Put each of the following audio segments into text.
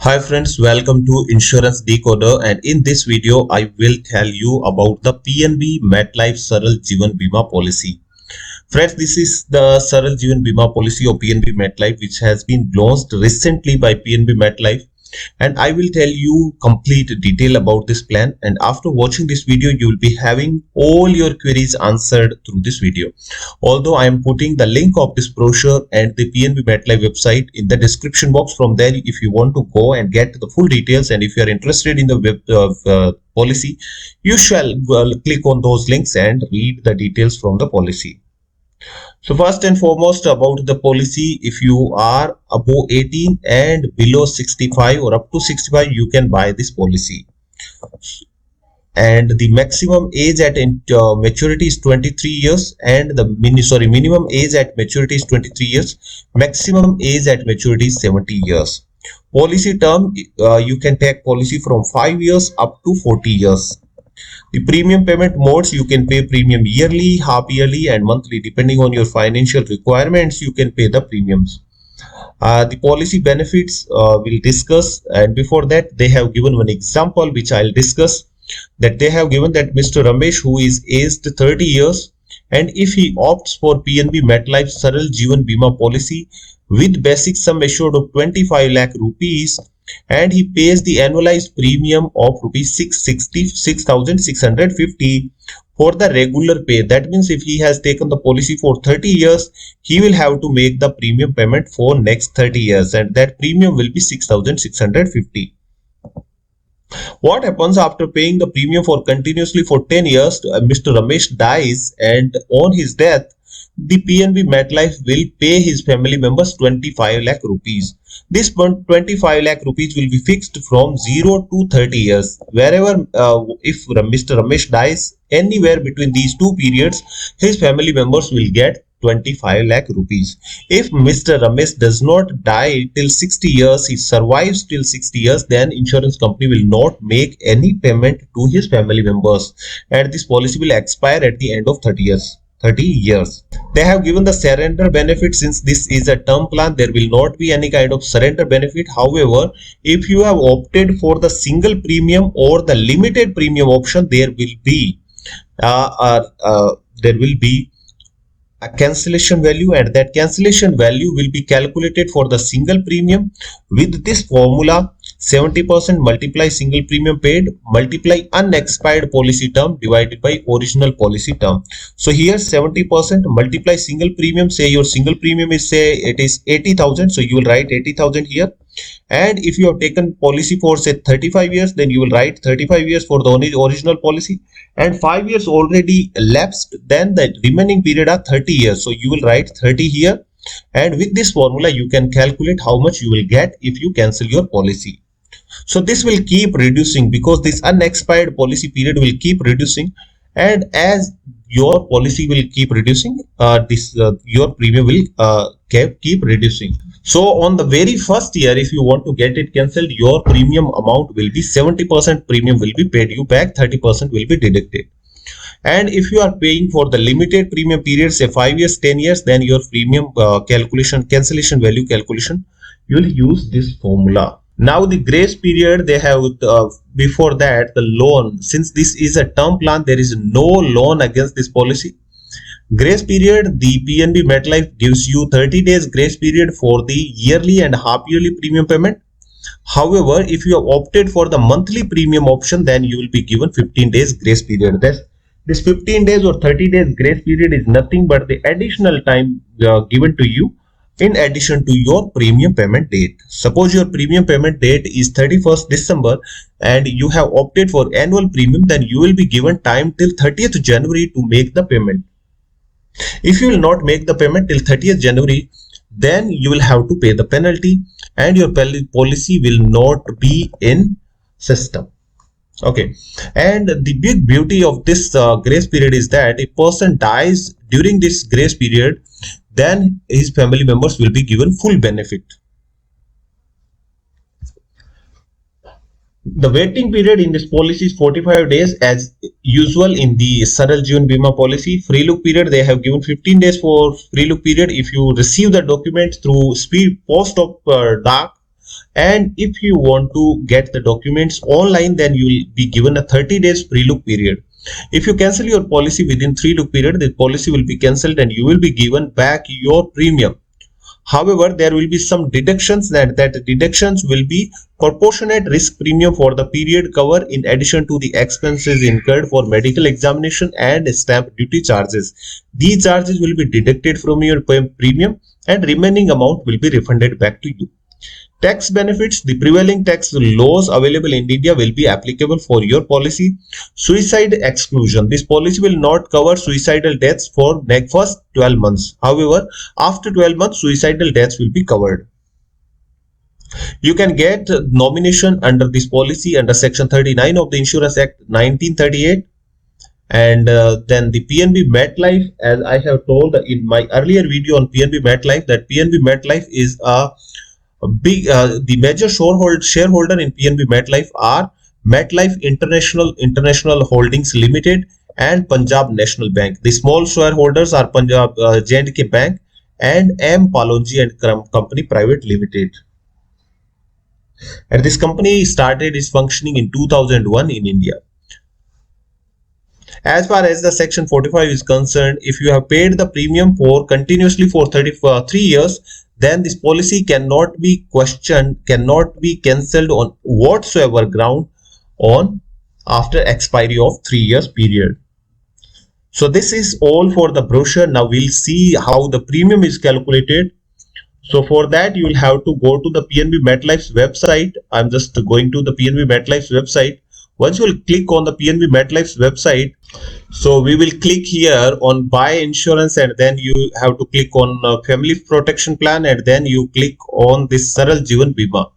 Hi friends, welcome to Insurance Decoder, and in this video I will tell you about the PNB MetLife Saral Jeevan Bima policy. Friends, this is the Saral Jeevan Bima policy of PNB MetLife which has been launched recently by PNB MetLife, and I will tell you complete detail about this plan, and after watching this video you will be having all your queries answered through this video. Although I am putting the link of this brochure and the PNB MetLife website in the description box. From there, if you want to go and get the full details, and if you are interested in the policy, you shall click on those links and read the details from the policy. So first and foremost about the policy, if you are above 18 and below 65 or up to 65, you can buy this policy. And the maximum age at maturity is 23 years, and the minimum age at maturity is 23 years. Maximum age at maturity is 70 years. Policy term, you can take policy from 5 years up to 40 years. The premium payment modes, you can pay premium yearly, half yearly and monthly. Depending on your financial requirements, you can pay the premiums. The policy benefits we'll discuss, and before that they have given one example which I'll discuss. That they have given that Mr. Ramesh, who is aged 30 years, and if he opts for PNB MetLife Saral Jeevan Bima policy with basic sum assured of 25 lakh rupees, and he pays the annualized premium of rupees 666,650 for the regular pay. That means if he has taken the policy for 30 years, he will have to make the premium payment for next 30 years, and that premium will be 6,650. What happens after paying the premium for continuously for 10 years? Mr. Ramesh dies, and on his death, the PNB MetLife will pay his family members 25 lakh rupees. This 25 lakh rupees will be fixed from 0 to 30 years. Wherever, if Mr. Ramesh dies, anywhere between these two periods, his family members will get 25 lakh rupees. If Mr. Ramesh does not die till 60 years, he survives till 60 years, then insurance company will not make any payment to his family members, and this policy will expire at the end of 30 years. They have given the surrender benefit. Since this is a term plan, there will not be any kind of surrender benefit. However, if you have opted for the single premium or the limited premium option, there will be a cancellation value, and that cancellation value will be calculated for the single premium with this formula: 70% multiply single premium paid multiply unexpired policy term divided by original policy term. So here 70% multiply single premium, say your single premium is, say it is 80,000, so you will write 80,000 here. And if you have taken policy for say 35 years, then you will write 35 years for the original policy, and 5 years already elapsed, then the remaining period are 30 years, so you will write 30 here. And with this formula you can calculate how much you will get if you cancel your policy. So this will keep reducing because this unexpired policy period will keep reducing, and as your policy will keep reducing, your premium will keep reducing. So on the very first year, if you want to get it cancelled, your premium amount will be 70% premium will be paid you back, 30% will be deducted. And if you are paying for the limited premium period, say 5 years, 10 years, then your premium cancellation value calculation, you will use this formula. Now the grace period, they have before that the loan. Since this is a term plan, there is no loan against this policy. Grace period, the PNB MetLife gives you 30 days grace period for the yearly and half yearly premium payment. However, if you have opted for the monthly premium option, then you will be given 15 days grace period. This 15 days or 30 days grace period is nothing but the additional time given to you in addition to your premium payment date. Suppose your premium payment date is 31st December and you have opted for annual premium, then you will be given time till 30th January to make the payment. If you will not make the payment till 30th January, then you will have to pay the penalty and your policy will not be in system. Okay, and the big beauty of this grace period is that if person dies during this grace period, then his family members will be given full benefit. The waiting period in this policy is 45 days as usual in the Saral Jeevan Bima policy. Free look period, they have given 15 days for free look period. If you receive the document through speed post of DAC, And if you want to get the documents online, then you will be given a 30 days pre-look period. If you cancel your policy within 3-look period, the policy will be cancelled and you will be given back your premium. However, there will be some deductions that deductions will be proportionate risk premium for the period cover in addition to the expenses incurred for medical examination and stamp duty charges. These charges will be deducted from your premium and remaining amount will be refunded back to you. Tax benefits: the prevailing tax laws available in India will be applicable for your policy. Suicide exclusion: this policy will not cover suicidal deaths for the first 12 months. However, after 12 months, suicidal deaths will be covered. You can get nomination under this policy under Section 39 of the Insurance Act 1938. And then the PNB MetLife, as I have told in my earlier video on PNB MetLife, that PNB MetLife is a big the major shareholder in PNB MetLife are MetLife International Holdings Limited and Punjab National Bank. The small shareholders are Punjab J&K Bank and M Palonji and Company Private Limited. And this company started its functioning in 2001 in India. As far as the Section 45 is concerned, if you have paid the premium for continuously for 3 years, then this policy cannot be questioned, cannot be cancelled on whatsoever ground on after expiry of 3 years period. So this is all for the brochure. Now we'll see how the premium is calculated. So for that, you will have to go to the PNB MetLife's website. I'm just going to the PNB MetLife's website. Once you will click on the PNB MetLife's website, so we will click here on buy insurance, and then you have to click on family protection plan, and then you click on this Saral Jeevan Bima.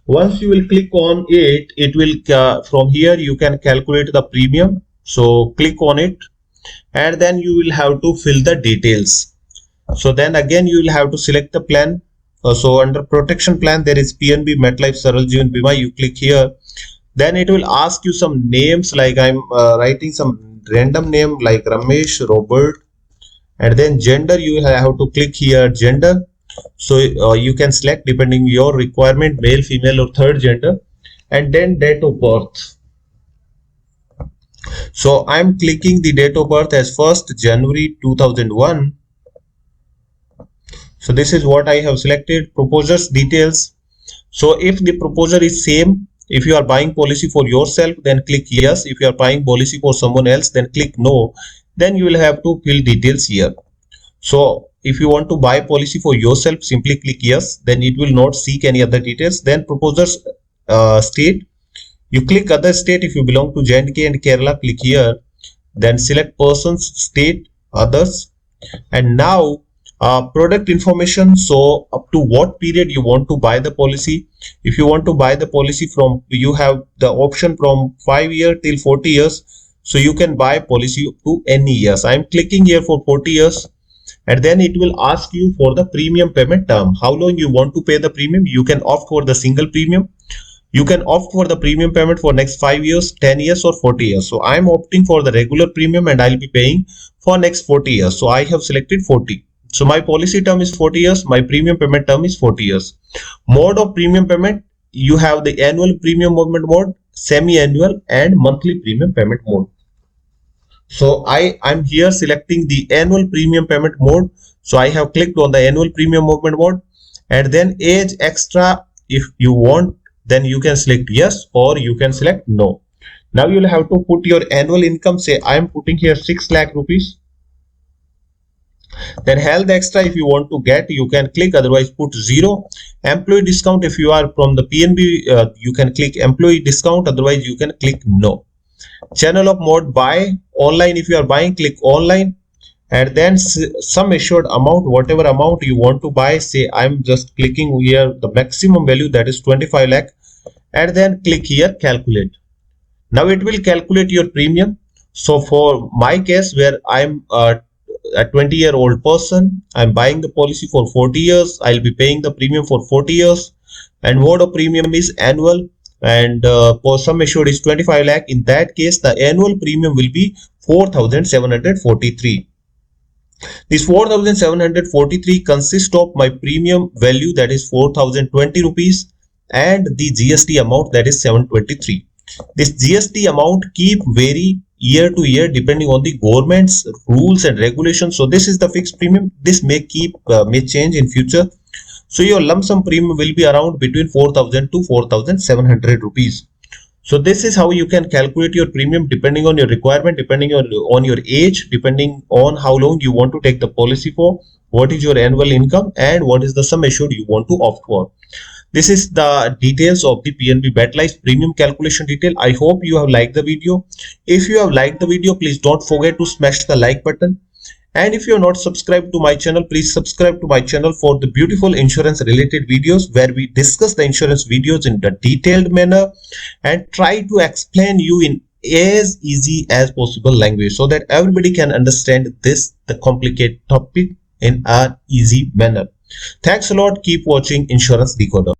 Once you will click on it, it will from here you can calculate the premium. So click on it, and then you will have to fill the details. So then again you will have to select the plan. So under protection plan there is PNB MetLife Saral Jeevan Bima. You click here. Then it will ask you some names, like I'm writing some random name like Ramesh, Robert, and then gender, you have to click here gender. So you can select depending your requirement, male, female or third gender, and then date of birth. So I'm clicking the date of birth as 1st January 2001. So this is what I have selected. Proposer's details. So if the proposer is same, if you are buying policy for yourself, then click yes. If you are buying policy for someone else, then click no. Then you will have to fill details here. So if you want to buy policy for yourself, simply click yes. Then it will not seek any other details. Then proposer's state. You click other state. If you belong to J&K and Kerala, click here. Then select persons, state, others. And now product information. So up to what period you want to buy the policy. If you want to buy the policy from, you have the option from 5 years till 40 years. So you can buy policy up to any years. I'm clicking here for 40 years. And then it will ask you for the premium payment term. How long you want to pay the premium. You can opt for the single premium. You can opt for the premium payment for next 5 years, 10 years or 40 years. So I'm opting for the regular premium and I'll be paying for next 40 years. So I have selected 40. So my policy term is 40 years. My premium payment term is 40 years. Mode of premium payment. You have the annual premium payment mode, semi-annual and monthly premium payment mode. So I'm here selecting the annual premium payment mode. So I have clicked on the annual premium payment mode, and then age extra. If you want, then you can select yes or you can select no. Now you'll have to put your annual income. Say I am putting here 6 lakh rupees. Then health extra, if you want to get, you can click, otherwise put 0. Employee discount, if you are from the PNB, you can click employee discount, otherwise you can click no. Channel of mode, buy online. If you are buying, click online, and then sum assured amount, whatever amount you want to buy. Say I'm just clicking here the maximum value, that is 25 lakh, and then click here calculate. Now it will calculate your premium. So for my case, where I'm a 20-year-old person, I'm buying the policy for 40 years. I'll be paying the premium for 40 years, and mode of premium is annual, and for sum assured is 25 lakh. In that case, the annual premium will be 4,743. This 4,743 consists of my premium value, that is 4,020 rupees, and the GST amount, that is 723. This GST amount keep vary year to year depending on the government's rules and regulations. So this is the fixed premium. This may change in future. So your lump sum premium will be around between 4,000 to 4,700 rupees. So this is how you can calculate your premium depending on your requirement, depending on your age, depending on how long you want to take the policy for, what is your annual income, and what is the sum assured you want to opt for. This is the details of the PNB MetLife premium calculation detail. I hope you have liked the video. If you have liked the video, please don't forget to smash the like button. And if you are not subscribed to my channel, please subscribe to my channel for the beautiful insurance related videos where we discuss the insurance videos in the detailed manner and try to explain you in as easy as possible language so that everybody can understand the complicated topic in an easy manner. Thanks a lot. Keep watching Insurance Decoder.